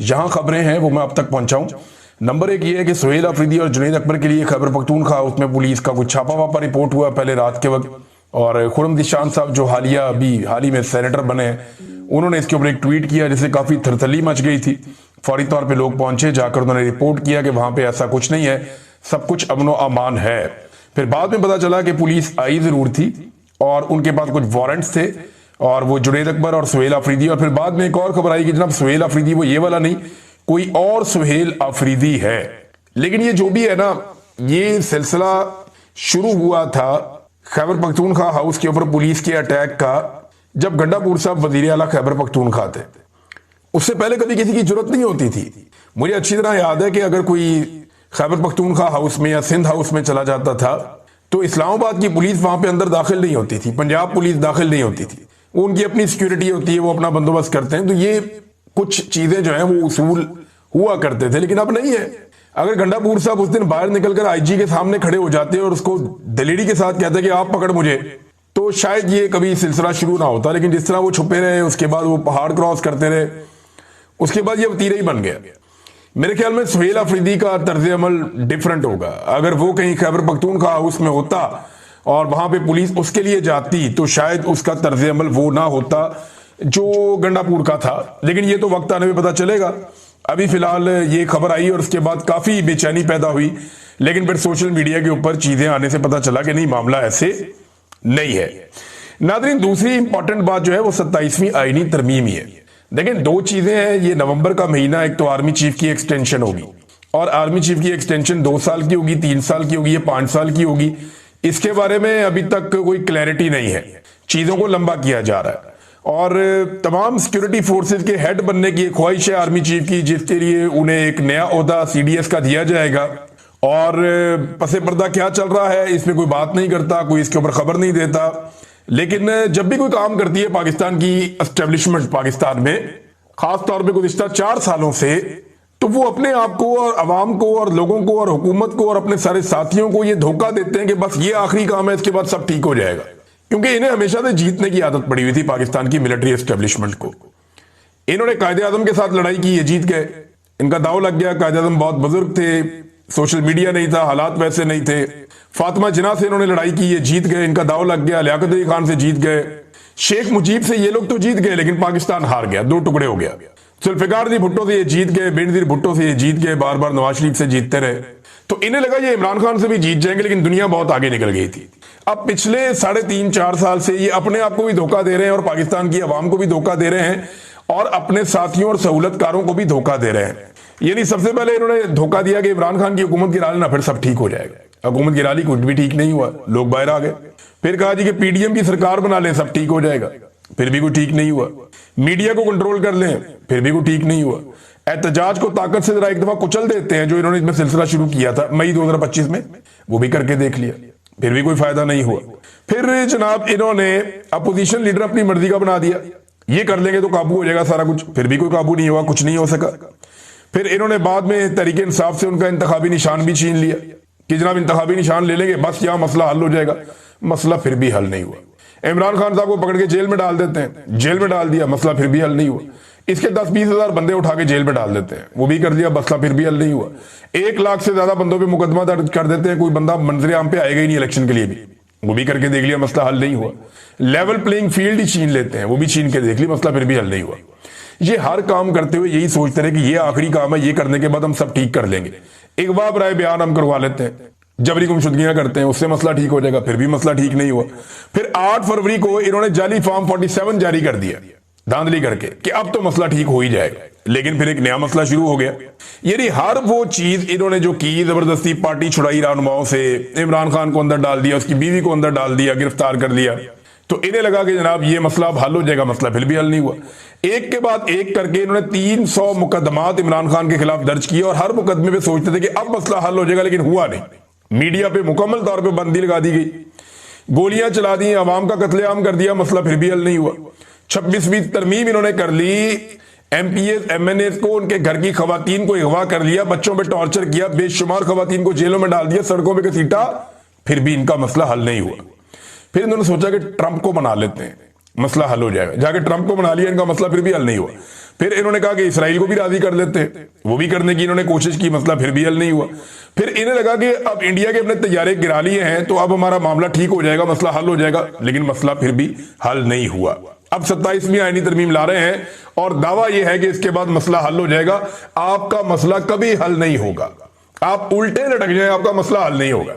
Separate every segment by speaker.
Speaker 1: जहां खबरें हैं वो मैं अब तक पहुंचाऊं। नंबर एक ये है कि सुहेल अफरीदी और जुनैद अकबर के लिए खैबर पख्तूनख्वा उसमें पुलिस का कुछ छापा वापा रिपोर्ट हुआ पहले रात के वक्त, और खुर्रम दिशान साहब जो हाल ही में सेनेटर बने हैं, उन्होंने इसके ऊपर एक ट्वीट किया जिससे काफी थरथली मच गई थी। फौरी तौर पे लोग पहुंचे, जाकर उन्होंने रिपोर्ट किया कि वहां पे ऐसा कुछ नहीं है, सब कुछ अमनो अमान है। फिर बाद में पता चला कि पुलिस आई जरूर थी और उनके पास कुछ वारंट्स थे, और वो जुनैद अकबर और सुहेल अफरीदी। और फिर बाद में एक और खबर आई कि जनाब सुहेल अफरीदी वो ये वाला नहीं, कोई और सुहेल अफरीदी है। लेकिन ये जो भी है ना, ये सिलसिला शुरू हुआ था खैबर पख्तूनख्वा हाउस के ऊपर पुलिस के अटैक का, जब गंडापुर साहब वजीर आला खैबर पख्तूनख्वा थे। उससे पहले कभी किसी की जरूरत नहीं होती थी। मुझे अच्छी तरह याद है कि अगर कोई खैबर पख्तूनख्वा हाउस में या सिंध हाउस में चला जाता था तो इस्लामाबाद की पुलिस वहां पे अंदर दाखिल नहीं होती थी, पंजाब पुलिस दाखिल नहीं होती थी। वो उनकी अपनी सिक्योरिटी होती है, वो अपना बंदोबस्त करते हैं। तो ये कुछ चीजें जो है वो उसूल हुआ करते थे, लेकिन अब नहीं है। अगर गंडापुर साहब उस दिन बाहर निकलकर आईजी के सामने खड़े हो जाते और उसको दलेरी के साथ कहते कि आप पकड़ मुझे, तो शायद ये कभी सिलसिला शुरू ना होता। लेकिन जिस तरह वो छुपे रहे, उसके बाद वो पहाड़ क्रॉस करते रहे, उसके बाद ये वतीरा ही बन गया। मेरे ख्याल में सुहेल अफरीदी का तर्ज अमल डिफरेंट होगा। अगर वो कहीं खैबर पख्तूनख्वा हाउस में होता और वहां पे पुलिस उसके लिए जाती तो शायद उसका तर्ज अमल वो ना होता जो गंडापुर का था। लेकिन ये तो वक्त आने में पता चलेगा। अभी फिलहाल ये खबर आई और उसके बाद काफी बेचैनी पैदा हुई, लेकिन फिर सोशल मीडिया के ऊपर चीजें आने से पता चला कि नहीं, मामला ऐसे नहीं है। नादरीन, दूसरी इंपॉर्टेंट बात जो है वो 27वीं आईनी तरमीम ही है। देखें, दो चीजें हैं। ये नवंबर का महीना, एक तो आर्मी चीफ की एक्सटेंशन होगी, और आर्मी चीफ की एक्सटेंशन 2 साल की होगी, 3 साल की होगी या 5 साल की होगी, इसके बारे में अभी तक कोई क्लैरिटी नहीं है। चीजों को लंबा किया जा रहा है, और तमाम सिक्योरिटी फोर्सेस के हेड बनने की ख्वाहिश है आर्मी चीफ की, जिसके लिए उन्हें एक नया ओहदा सीडीएस का दिया जाएगा। और पसे पर्दा क्या चल रहा है इसमें कोई बात नहीं करता, कोई इसके ऊपर खबर नहीं देता। लेकिन जब भी कोई काम करती है पाकिस्तान की एस्टेब्लिशमेंट पाकिस्तान में, खास तौर पे गुज़िश्ता 4 सालों से, तो वो अपने आप को और अवाम को और लोगों को और हुकूमत को और अपने सारे साथियों को ये धोखा देते हैं कि बस ये आखिरी काम है, इसके बाद सब ठीक हो जाएगा। क्योंकि इन्हें हमेशा से जीतने की आदत पड़ी हुई थी पाकिस्तान की मिलिट्री एस्टेब्लिशमेंट को। इन्होंने कायदे आजम के साथ लड़ाई की, ये जीत गए, इनका दाव लग गया। कायदे आजम बहुत बुजुर्ग थे, सोशल मीडिया नहीं था, हालात वैसे नहीं थे। फातिमा जिन्ना से इन्होंने लड़ाई की, ये जीत गए, इनका दाव लग गया। लियाकत अली खान से जीत गए, शेख मुजीब से ये लोग तो जीत गए, लेकिन पाकिस्तान हार गया, 2 टुकड़े हो गया। जुल्फिकार जी भुट्टो से ये जीत गए, बेनजीर भुट्टो से ये जीत गए, बार बार नवाज शरीफ से जीतते रहे। तो इन्हें लगा ये इमरान खान से भी जीत जाएंगे, लेकिन दुनिया बहुत आगे निकल गई थी। अब पिछले 3.5-4 साल से ये अपने आप को भी धोखा दे रहे हैं और पाकिस्तान की आवाम को भी धोखा दे रहे हैं, और अपने साथियों और सहूलतकारों को भी धोखा दे रहे हैं। यानी सबसे पहले इन्होंने धोखा दिया कि इमरान खान की हुकूमत गिरा लेना, फिर सब ठीक हो जाएगा। हुकूमत गिरा ली, कुछ भी ठीक नहीं हुआ, लोग बाहर आ गए। फिर कहा जी कि पीडीएम की सरकार बना लें, सब ठीक हो जाएगा, फिर भी कोई ठीक नहीं हुआ। मीडिया को कंट्रोल कर लें, फिर भी कोई ठीक नहीं हुआ। एहतजाज को ताकत से जरा एक दफा कुचल देते हैं, जो इन्होंने इसमें सिलसिला शुरू किया था मई 2025 में, वो भी करके देख लिया, फिर भी कोई फायदा नहीं हुआ। फिर जनाब इन्होंने अपोजिशन लीडर अपनी मर्जी का बना दिया, ये कर लेंगे तो काबू हो जाएगा सारा कुछ, फिर भी कोई काबू नहीं हुआ, कुछ नहीं हो सका। फिर इन्होंने बाद में तरीके इंसाफ से उनका इंतखाबी निशान भी छीन लिया कि जनाब इंतखाबी निशान ले लेंगे, बस यहाँ मसला हल हो जाएगा। मसला फिर भी हल नहीं हुआ। इमरान खान साहब को पकड़ के जेल में डाल देते हैं, जेल में डाल दिया, मसला फिर भी हल नहीं हुआ। इसके 10-20 हजार बंदे उठा के जेल में डाल देते हैं, वो भी कर दिया, मसला फिर भी हल नहीं हुआ। 1 लाख से ज्यादा बंदों पे मुकदमा दर्ज कर देते हैं, कोई बंदा मंजरे आम पे आएगा ही नहीं इलेक्शन के लिए भी, वो भी करके देख लिया, मसला हल नहीं हुआ। लेवल प्लेइंग फील्ड ही छीन लेते हैं, वो भी छीन के देख लिया, मसला फिर भी हल नहीं हुआ। ये हर काम करते हुए यही सोचते रहे कि ये आखिरी काम है, ये करने के बाद हम सब ठीक कर लेंगे। इकबाल राय बयान हम करवा लेते हैं, जबरी गुमशुदगियां करते हैं, उससे मसला ठीक हो जाएगा, फिर भी मसला ठीक नहीं हुआ। फिर 8 फरवरी को इन्होंने जाली फॉर्म 47 जारी कर दिया धांधली करके कि अब तो मसला ठीक हो ही जाएगा, लेकिन फिर एक नया मसला शुरू हो गया। यानी हर वो चीज इन्होंने जो की, जबरदस्ती पार्टी छुड़ाई रहनुमाओं से, इमरान खान को अंदर डाल दिया, उसकी बीवी को अंदर डाल दिया, गिरफ्तार कर लिया, तो इन्हें लगा कि जनाब ये मसला अब हल हो जाएगा, मसला फिर भी हल नहीं हुआ। एक के बाद एक करके इन्होंने 300 मुकदमात इमरान खान के खिलाफ दर्ज किए, और हर मुकदमे पे सोचते थे कि अब मसला हल हो जाएगा, लेकिन हुआ नहीं। मीडिया पे मुकम्मल तौर पे बंदी लगा दी गई, गोलियां चला दी, अवाम का कत्लेआम कर दिया, मसला फिर भी हल नहीं हुआ। 26वीं तरमीम इन्होंने कर ली, एमपीएस एमएनएस को, उनके घर की खवातीन को अगवा कर लिया, बच्चों पे टॉर्चर किया, बेशुमार खवातीन को जेलों में डाल दिया, सड़कों पे घसीटा, फिर भी इनका मसला हल नहीं हुआ। फिर इन्होंने सोचा कि ट्रंप को बना लेते हैं, मसला हल हो जाएगा। जाके ट्रंप को बना लिया, इनका मसला फिर भी हल नहीं हुआ। फिर इन्होंने कहा कि इसराइल को भी राजी कर लेते हैं, वो भी करने की इन्होंने कोशिश की, मसला फिर भी हल नहीं हुआ। फिर इन्हें लगा कि अब इंडिया के अपने तैयारे गिरा लिए हैं तो अब हमारा मामला ठीक हो जाएगा, मसला हल हो जाएगा, लेकिन मसला फिर भी हल नहीं हुआ। अब 27वीं आईनी तरमीम ला रहे हैं और दावा यह है कि इसके बाद मसला हल हो जाएगा। आपका मसला कभी हल नहीं होगा, आप उल्टे लटक जाए, आपका मसला हल नहीं होगा।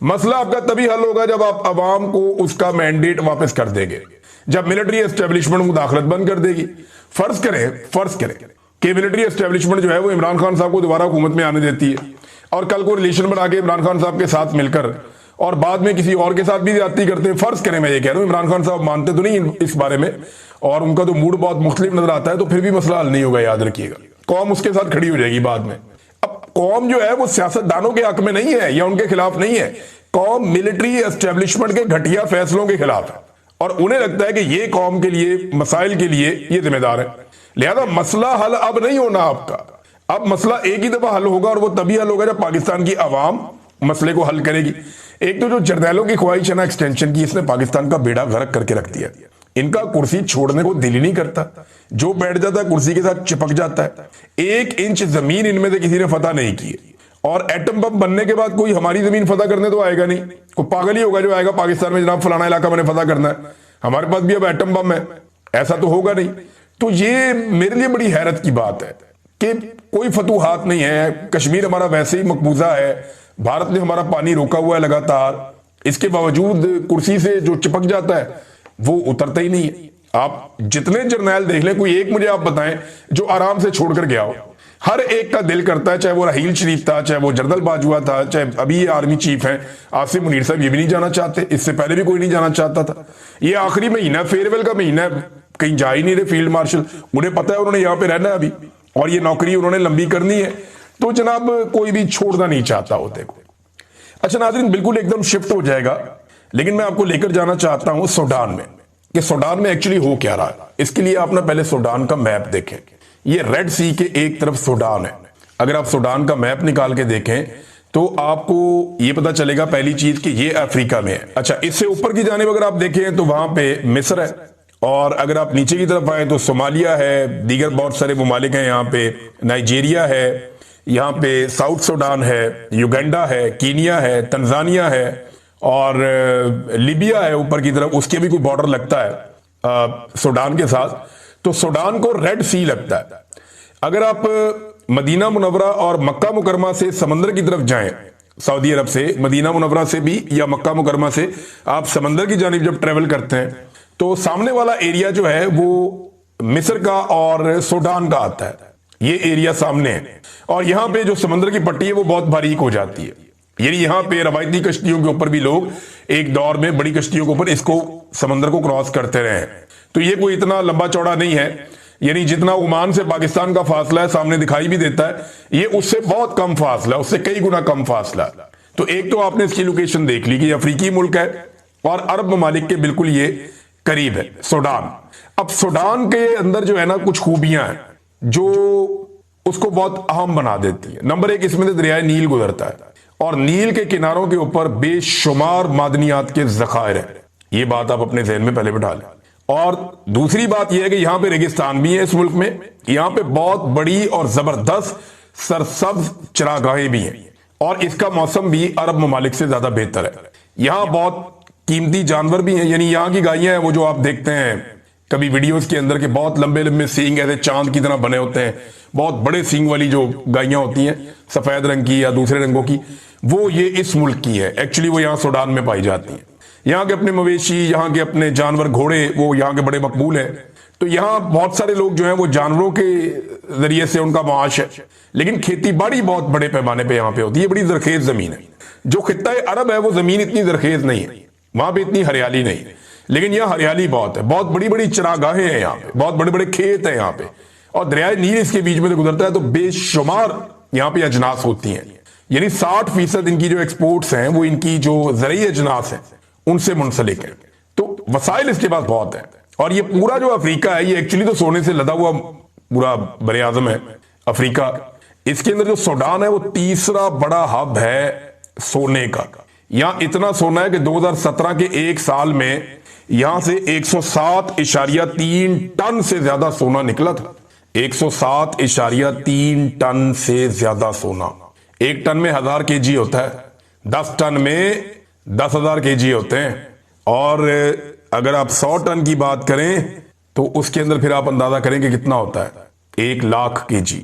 Speaker 1: मसला आपका तभी हल होगा जब आप अवाम को उसका मैंडेट वापस कर देंगे, जब मिलिट्री एस्टेब्लिशमेंट मुदाखलत बंद कर देगी। फर्ज करें कि मिलिट्री एस्टेब्लिशमेंट जो है वो इमरान खान साहब को दोबारा हुकूमत में आने देती है और कल को रिलेशन बना के इमरान खान साहब के साथ मिलकर और बाद में किसी और के साथ भी ज्यादती करते हैं। फर्ज करें, मैं ये कह रहा हूं, इमरान खान साहब मानते तो नहीं इस बारे में और उनका तो मूड बहुत मुख्तलिफ नजर आता है, तो फिर भी मसला हल नहीं होगा, याद रखिएगा। कौम उसके साथ खड़ी हो जाएगी बाद में। अब कौम जो है वो सियासतदानों के हक में नहीं है या उनके खिलाफ नहीं है, कौम मिलिट्री एस्टेब्लिशमेंट के घटिया फैसलों के खिलाफ है और उन्हें लगता है कि ये कौम के लिए, मसाइल के लिए ये जिम्मेदार है। लिहाजा मसला हल अब नहीं होना आपका, अब मसला एक ही दफा हल होगा और वो तभी हल होगा जब पाकिस्तान की आवाम मसले को हल करेगी। एक तो जो जरनैलों की ख्वाहिश है ना एक्सटेंशन की, इसने पाकिस्तान का बेड़ा गर्क करके रख दिया। इनका कुर्सी छोड़ने को दिल ही नहीं करता, जो बैठ जाता है कुर्सी के साथ चिपक जाता है। 1 इंच जमीन इनमें से किसी ने फतह नहीं की और एटम बम बनने के बाद कोई हमारी जमीन फतह करने तो आएगा नहीं, कोई पागल ही होगा जो आएगा पाकिस्तान में, जनाब फलाना इलाका मैंने फतह करना है, हमारे पास भी अब एटम बम है, ऐसा तो होगा नहीं। तो ये मेरे लिए बड़ी हैरत की बात है कि कोई फतूहात नहीं है, कश्मीर हमारा वैसे ही मकबूजा है, भारत ने हमारा पानी रोका हुआ है लगातार, इसके बावजूद कुर्सी से जो चिपक जाता है वो उतरता ही नहीं है। आप जितने जर्नैल देख लें, कोई एक मुझे आप बताएं जो आराम से छोड़कर गया हो। हर एक का दिल करता है, चाहे वो राहील शरीफ था, चाहे वो जनरल बाजवा था, चाहे अभी ये आर्मी चीफ हैं आसिम मुनीर साहब, ये भी नहीं जाना चाहते, इससे पहले भी कोई नहीं जाना चाहता था। ये आखिरी महीना, फेयरवेल का महीना, कहीं जा ही नहीं रहे फील्ड मार्शल, उन्हें पता है उन्होंने यहां पे रहना है अभी और ये नौकरी उन्होंने लंबी करनी है, तो जनाब कोई भी छोड़ना नहीं चाहता होते को। अच्छा नाज़रीन, बिल्कुल एकदम शिफ्ट हो जाएगा, लेकिन मैं आपको लेकर जाना चाहता हूं सूडान में, कि सूडान में एक्चुअली हो क्या रहा है। इसके लिए आप ना पहले सूडान का मैप देखें। ये रेड सी के एक तरफ सूडान है। अगर आप सूडान का मैप निकाल के देखें तो आपको ये पता चलेगा पहली चीज कि ये अफ्रीका में है। अच्छा, इससे ऊपर की जानिब अगर आप देखें तो वहां पे मिस्र है और अगर आप नीचे की तरफ आए तो सोमालिया है, दीगर बहुत सारे ममालिक हैं यहाँ पे, नाइजीरिया है, यहाँ पे साउथ सूडान है, युगांडा है, कीनिया है, तंजानिया है और लीबिया है ऊपर की तरफ, उसके भी कोई बॉर्डर लगता है सूडान के साथ। तो सूडान को रेड सी लगता है। अगर आप मदीना मुनव्वरा और मक्का मुकरमा से समंदर की तरफ जाएं, सऊदी अरब से मदीना मुनव्वरा से भी या मक्का मुकरमा से आप समंदर की जानिब जब ट्रेवल करते हैं तो सामने वाला एरिया जो है वो मिस्र का और सूडान का आता है। ये एरिया सामने है और यहां पे जो समंदर की पट्टी है वो बहुत बारीक हो जाती है। यानी यहां पे रवायती कश्तियों के ऊपर भी लोग एक दौर में बड़ी कश्तियों के ऊपर इसको समंदर को क्रॉस करते रहे। तो ये कोई इतना लंबा चौड़ा नहीं है, यानी जितना ओमान से पाकिस्तान का फासला है सामने दिखाई भी देता है, ये उससे बहुत कम फासला, उससे कई गुना कम फासला। तो एक तो आपने इसकी लोकेशन देख ली कि अफ्रीकी मुल्क है और अरब ममालिक के बिल्कुल ये करीब है सूडान। अब सूडान के अंदर जो है ना कुछ खूबियां हैं जो उसको बहुत अहम बना देती है। नंबर 1, इसमें से दरियाए नील गुजरता है और नील के किनारों के ऊपर बेशुमार मादनियात के जखायर है। ये बात आप अपने जहन में पहले बिठा लें। और दूसरी बात यह है कि यहां पे रेगिस्तान भी है इस मुल्क में, यहां पे बहुत बड़ी और जबरदस्त सरसब्ज चरागाहें भी हैं और इसका मौसम भी अरब ममालिक से ज्यादा बेहतर है। यहां बहुत कीमती जानवर भी हैं, यानी यहां की गायें हैं वो जो आप देखते हैं कभी वीडियोस के अंदर के बहुत लंबे लंबे सींग ऐसे चांद की तरह बने होते हैं, बहुत बड़े सींग वाली जो गायें होती हैं सफेद रंग की या दूसरे रंगों की, वो ये इस मुल्क की है। एक्चुअली वो यहाँ सूडान में पाई जाती हैं। यहाँ के अपने मवेशी, यहाँ के अपने जानवर, घोड़े, वो यहाँ के बड़े मकबूल हैं। तो यहाँ बहुत सारे लोग जो हैं वो जानवरों के जरिए से उनका माश है, लेकिन खेती बाड़ी बहुत बड़े पैमाने पे यहाँ पे होती है। बड़ी जरखेज जमीन है। जो खित्ता अरब है वो जमीन इतनी जरखेज नहीं है, वहां पे इतनी हरियाली नहीं है, लेकिन यहाँ हरियाली बहुत है। बहुत बड़ी बड़ी चरागाहें हैं यहाँ पे, बहुत बड़े बड़े खेत हैं यहाँ पे और दरियाए नील इसके बीच में से गुजरता है। तो बेशुमार यहाँ पे अजनास होती हैं, यानी 60% इनकी जो एक्सपोर्ट्स हैं वो इनकी जो ज़रूरी अजनास हैं उनसे मुंसलिक है। तो वसाइल इसके पास बहुत है और ये पूरा जो अफ्रीका है ये एक्चुअली तो सोने से लदा हुआ पूरा बरे आजम है अफ्रीका। इसके अंदर जो सूडान है वो तीसरा बड़ा हब है सोने का। यहां इतना सोना है कि 2017 के एक साल में यहां से 107.3 टन से ज्यादा सोना निकला था। 107.3 टन से ज्यादा सोना। एक टन में 1000 केजी होता है, 10 टन में 10,000 केजी होते हैं। और अगर आप 100 टन की बात करें तो उसके अंदर फिर आप अंदाजा करें कि कितना होता है, 1 लाख केजी।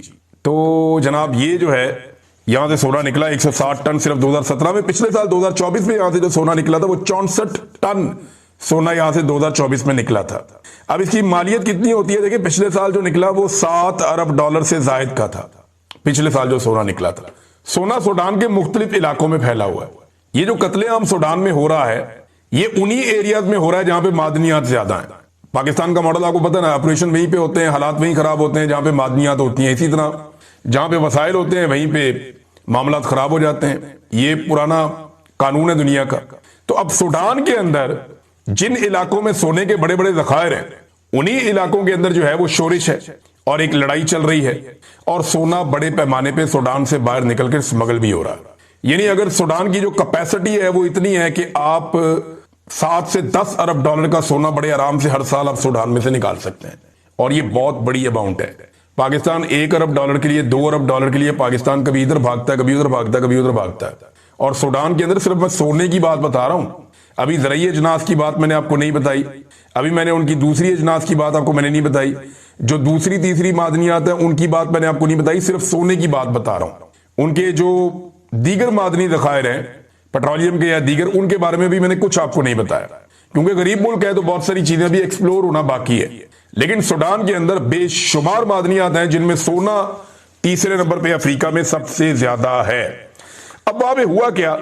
Speaker 1: तो जनाब ये जो है यहां से सोना निकला 160 टन सिर्फ 2017 में। पिछले साल 2024 में यहां से जो सोना निकला था वो 64 टन सोना यहां से 2024 में निकला था। अब इसकी मालियत कितनी होती है, देखिए पिछले साल जो निकला वो $7 अरब से जायद का था। पिछले साल जो सोना निकला था। सोना सूडान के मुख्तलिफ इलाकों में फैला हुआ है। ये जो कत्लेआम सूडान में हो रहा है ये उन्हीं एरियाज में हो रहा है जहां पे मादनियात ज्यादा है। पाकिस्तान का मॉडल आपको पता है ना, ऑपरेशन वहीं पे होते हैं, हालात वहीं खराब होते हैं जहां पे मादनियात होती हैं। इसी तरह जहां पे वसाइल होते हैं वहीं पे मामला खराब हो जाते हैं। ये पुराना कानून है दुनिया का। तो अब सूडान के अंदर जिन इलाकों में सोने के बड़े बड़े जखायर हैं उन्हीं इलाकों के अंदर जो है वो शोरिश है और एक लड़ाई चल रही है और सोना बड़े पैमाने पे सूडान से बाहर निकलकर स्मगल भी हो रहा है। यानी अगर सूडान की जो कैपेसिटी है वो इतनी है कि आप 7 से 10 अरब डॉलर का सोना बड़े आराम से हर साल आप सूडान में से निकाल सकते हैं और ये बहुत बड़ी अमाउंट है। पाकिस्तान 1 अरब डॉलर के लिए, 2 अरब डॉलर के लिए पाकिस्तान कभी इधर भागता है, कभी उधर भागता है, कभी उधर भागता है। और सूडान के अंदर सिर्फ मैं सोने की बात बता रहा हूं। अभी ज़रई अजनास की बात मैंने आपको नहीं बताई, अभी मैंने उनकी दूसरी अजनास की बात आपको मैंने नहीं बताई, जो दूसरी तीसरी मादनियात है उनकी बात मैंने आपको नहीं बताई, सिर्फ सोने की बात बता रहा हूं। उनके जो दीगर मादनी ज़खायर हैं पेट्रोलियम के या दीगर, उनके बारे में भी मैंने कुछ आपको नहीं बताया क्योंकि गरीब मुल्क है तो बहुत सारी चीजें भी एक्सप्लोर होना बाकी है। लेकिन सूडान के अंदर बेशुमार मादनियात हैं जिनमें सोना तीसरे नंबर पे अफ्रीका में सबसे ज्यादा है। अब वहां पे हुआ क्या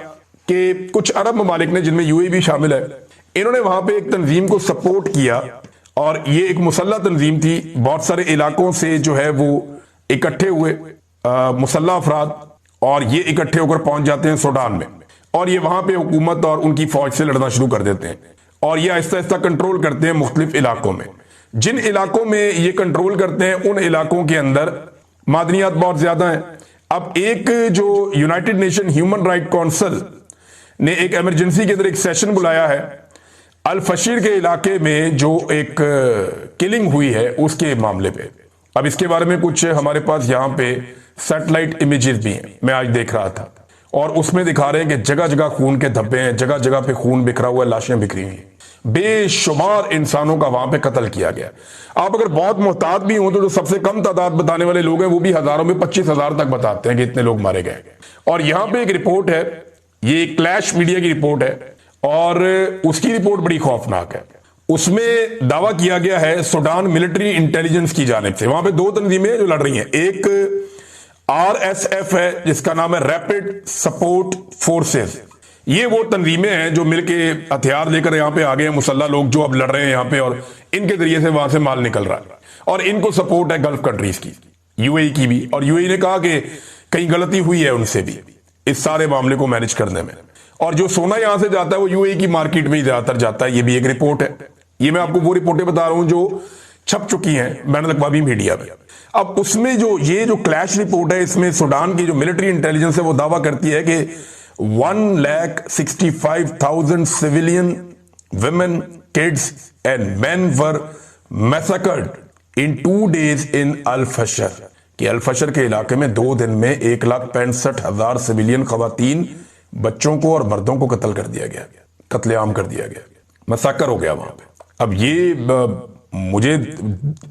Speaker 1: कि कुछ अरब ममालिक ने, जिनमें यूएई भी शामिल है, इन्होंने वहां पे एक तंजीम को सपोर्ट किया और ये एक मुसल्ला तंजीम थी। बहुत सारे इलाकों से जो है वो इकट्ठे हुए मुसल्ला अफराद और ये इकट्ठे होकर पहुंच जाते हैं सूडान में और ये वहां पे हुकूमत और उनकी फौज से लड़ना शुरू कर देते हैं और ये आहिस्ता आहिस्ता कंट्रोल करते हैं मुख्तलिफ इलाकों में। जिन इलाकों में ये कंट्रोल करते हैं उन इलाकों के अंदर मादनियात बहुत ज्यादा हैं। अब एक जो United nation human right council ने एक इमरजेंसी के अंदर एक सेशन बुलाया है अल फशीर के इलाके में जो एक किलिंग हुई है उसके मामले पे। अब इसके बारे में कुछ हमारे पास यहाँ पे सैटेलाइट इमेजेस भी हैं, मैं आज देख रहा था और उसमें दिखा रहे हैं कि जगह जगह खून के धब्बे हैं, जगह जगह पे खून बिखरा हुआ है, लाशें बिखरी हुई हैं। बेशुमार इंसानों का वहां पे कत्ल किया गया। आप अगर बहुत मोहतात भी हो तो जो सबसे कम तादाद बताने वाले लोग हैं वो भी हजारों में 25,000 तक बताते हैं कि इतने लोग मारे गए। और यहां पे एक रिपोर्ट है, ये क्लैश मीडिया की रिपोर्ट है और उसकी रिपोर्ट बड़ी खौफनाक है। उसमें दावा किया गया है सूडान मिलिट्री इंटेलिजेंस की जानिब से। वहां पे 2 तंजीमें जो लड़ रही हैं, एक RSF है जिसका नाम है रैपिड सपोर्ट फोर्सेस। ये वो तंजीमें हैं जो मिलके हथियार लेकर यहां पे आ गए हैं, मुसल्ला लोग जो अब लड़ रहे हैं यहां पे और इनके जरिए से वहां से माल निकल रहा है और इनको सपोर्ट है गल्फ कंट्रीज की, यूएई की भी। और यूएई ने कहा कि कहीं गलती हुई है उनसे भी इस सारे मामले को मैनेज करने में। और जो सोना यहां से जाता है वो यूएई की मार्केट में ही ज्यादातर जाता है। ये भी एक रिपोर्ट है। ये मैं आपको वो रिपोर्टें बता रहा हूं जो छप चुकी हैं बैनुल अक़वामी मीडिया में। अब उसमें जो ये जो क्लैश रिपोर्ट है इसमें सूडान की जो मिलिट्री इंटेलिजेंस है वो दावा करती है कि 1,65,000 civilian women, kids and main were massacred in 2 days इन अल फशर, कि अल फशर के इलाके में 2 दिन में 1,65,000 सिविलियन खवातीन, बच्चों को और मर्दों को कत्ल कर दिया गया, कत्लेआम कर दिया गया, मसाकर हो गया वहां पे। अब ये मुझे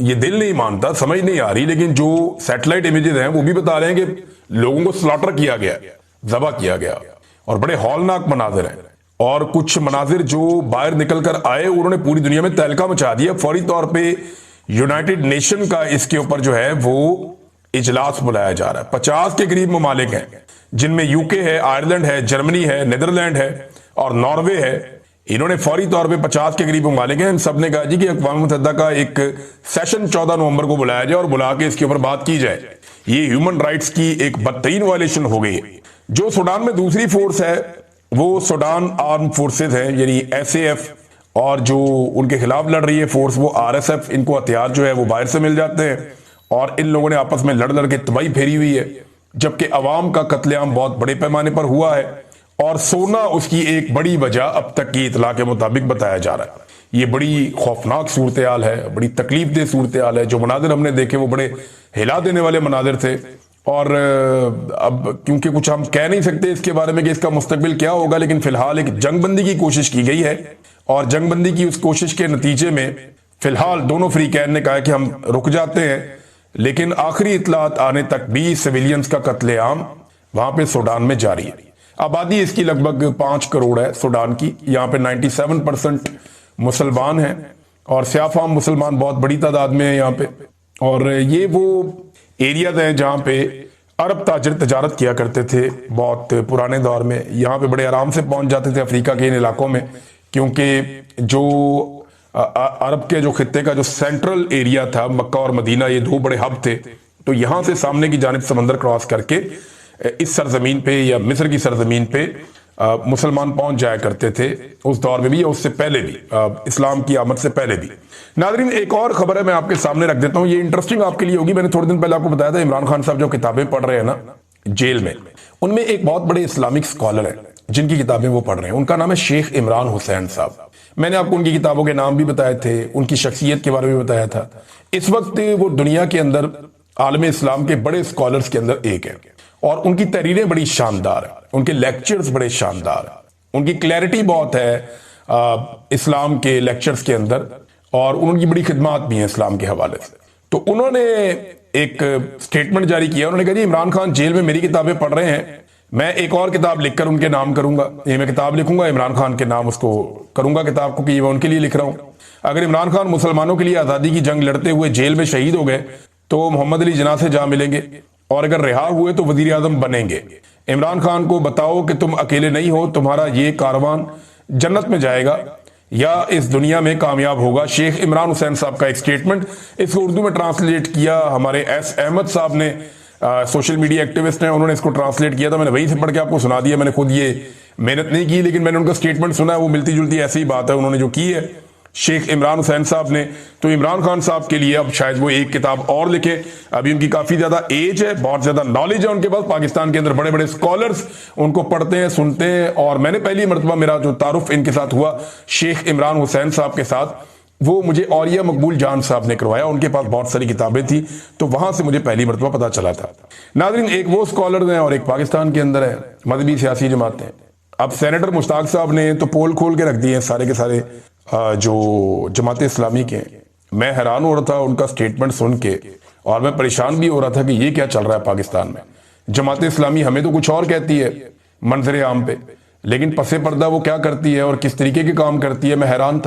Speaker 1: ये दिल नहीं मानता, समझ नहीं आ रही, लेकिन जो सैटेलाइट इमेजेस हैं वो भी बता रहे हैं कि लोगों को स्लॉटर किया गया, ज़बह किया गया और बड़े हौलनाक मनाजिर हैं। और कुछ मनाजिर जो बाहर निकल कर आए उन्होंने पूरी दुनिया में तहलका मचा दिया। फौरी तौर पे यूनाइटेड नेशन का इसके ऊपर जो है वो इजलास बुलाया जा रहा है। 50 के करीब ममालिक हैं जिनमें यूके है, आयरलैंड है, जर्मनी है, नीदरलैंड है और नॉर्वे है। इन्होंने फौरी तौर पे 50 के करीब ममालिक हैं। इन सब ने कहा जी कि अक़वाम मुत्तहिदा का एक सेशन 14 नवंबर को बुलाया जाए और बुला के इसके ऊपर बात की जाए। ये ह्यूमन राइट्स की एक बदतरीन वायलेशन हो गई है। जो सूडान में दूसरी फोर्स है वो सूडान आर्म फोर्सेज है, यानी SAF, और जो उनके खिलाफ लड़ रही है फोर्स वो RSF। इनको हथियार जो है वो बाहर से मिल जाते हैं और इन लोगों ने आपस में लड़ लड़ के तबाही फेरी हुई है, जबकि अवाम का कत्लेआम बहुत बड़े पैमाने पर हुआ है और सोना उसकी एक बड़ी वजह अब तक की इतला के मुताबिक बताया जा रहा है। ये बड़ी खौफनाक सूरत हाल है, बड़ी तकलीफ दह सूरत हाल है। जो मनाजिर हमने देखे वो बड़े हिला देने वाले मनाजिर थे। और अब क्योंकि कुछ हम कह नहीं सकते इसके बारे में कि इसका मुस्तकबिल क्या होगा, लेकिन फिलहाल एक जंगबंदी की कोशिश की गई है और जंगबंदी की उस कोशिश के नतीजे में फिलहाल दोनों फ्रीकैन ने कहा कि हम रुक जाते हैं, लेकिन आखिरी इतलात आने तक भी सिविलियंस का कत्लेआम वहां पे सूडान में जारी है। आबादी इसकी लगभग 5 करोड़ है सूडान की। यहाँ पे 97% मुसलमान हैं और स्याफाम मुसलमान बहुत बड़ी तादाद में है यहाँ पे। और ये वो एरियाज हैं जहाँ पे अरब ताजिर तजारत किया करते थे बहुत पुराने दौर में। यहाँ पे बड़े आराम से पहुंच जाते थे अफ्रीका के इन इलाकों में, क्योंकि जो अरब के जो खित्ते का जो सेंट्रल एरिया था, मक्का और मदीना, ये 2 बड़े हब थे। तो यहां से सामने की जानिब समंदर क्रॉस करके इस सरजमीन पे या मिस्र की सरजमीन पे मुसलमान पहुंच जाया करते थे उस दौर में भी या उससे पहले भी, इस्लाम की आमद से पहले भी। नादरीन, एक और खबर है मैं आपके सामने रख देता हूं, ये इंटरेस्टिंग आपके लिए होगी। मैंने थोड़े दिन पहले आपको बताया था इमरान खान साहब जो किताबें पढ़ रहे हैं ना जेल में, उनमें एक बहुत बड़े इस्लामिक स्कॉलर है जिनकी किताबें वो पढ़ रहे हैं। उनका नाम है शेख इमरान हुसैन साहब। मैंने आपको उनकी किताबों के नाम भी बताए थे, उनकी शख्सियत के बारे में बताया था। इस वक्त वो दुनिया के अंदर आलम इस्लाम के बड़े स्कॉलर्स के अंदर एक है और उनकी तहरीरें बड़ी शानदार है, उनके लेक्चर्स बड़े शानदार है, उनकी क्लैरिटी बहुत है इस्लाम के लेक्चर्स के अंदर और उनकी बड़ी खिदमात भी है इस्लाम के हवाले से। तो उन्होंने एक स्टेटमेंट जारी किया। उन्होंने कहा जी इमरान खान जेल में मेरी किताबें पढ़ रहे हैं, मैं एक और किताब लिखकर उनके नाम करूंगा। ये मैं किताब लिखूंगा इमरान खान के नाम उसको करूंगा किताब को कि मैं उनके लिए लिख रहा हूं। अगर इमरान खान मुसलमानों के लिए आजादी की जंग लड़ते हुए जेल में शहीद हो गए तो मोहम्मद अली जिन्ना से जा मिलेंगे और अगर रिहा हुए तो वजीर आजम बनेंगे। इमरान खान को बताओ कि तुम अकेले नहीं हो, तुम्हारा ये कारवान जन्नत में जाएगा या इस दुनिया में कामयाब होगा। शेख इमरान हुसैन साहब का एक स्टेटमेंट, इसको उर्दू में ट्रांसलेट किया हमारे एस अहमद साहब ने, सोशल मीडिया एक्टिविस्ट हैं, उन्होंने इसको ट्रांसलेट किया था। मैंने वहीं से पढ़ के आपको सुना दिया। मैंने खुद ये मेहनत नहीं की, लेकिन मैंने उनका स्टेटमेंट सुना है, वो मिलती जुलती ऐसी ही बात है उन्होंने जो की है शेख इमरान हुसैन साहब ने। तो इमरान खान साहब के लिए अब शायद वो एक किताब और लिखे। अभी उनकी काफी ज्यादा एज है, बहुत ज्यादा नॉलेज है उनके पास। पाकिस्तान के अंदर बड़े बड़े स्कॉलर्स उनको पढ़ते हैं, सुनते हैं। और मैंने पहली मरतबा मेरा जो तारुफ इनके साथ हुआ शेख इमरान हुसैन साहब के साथ, वो मुझे औरिया मकबूल जान साहब ने करवाया। उनके पास बहुत सारी किताबें थी, तो वहां से मुझे पहली मरतबा पता चला था। नाज़रीन, एक वो स्कॉलर हैं और एक पाकिस्तान के अंदर है मजहबी सियासी जमातें। अब सेनेटर मुश्ताक साहब ने तो पोल खोल के रख दिए हैं सारे के सारे जो जमात इस्लामी के। मैं हैरान हो रहा था उनका स्टेटमेंट सुन के और मैं परेशान भी हो रहा था कि ये क्या चल रहा है पाकिस्तान में। जमात इस्लामी हमें तो कुछ और कहती है मंजर आम पे, लेकिन पसे पर्दा वो क्या करती है और किस तरीके के काम करती है, मैं हैरान था।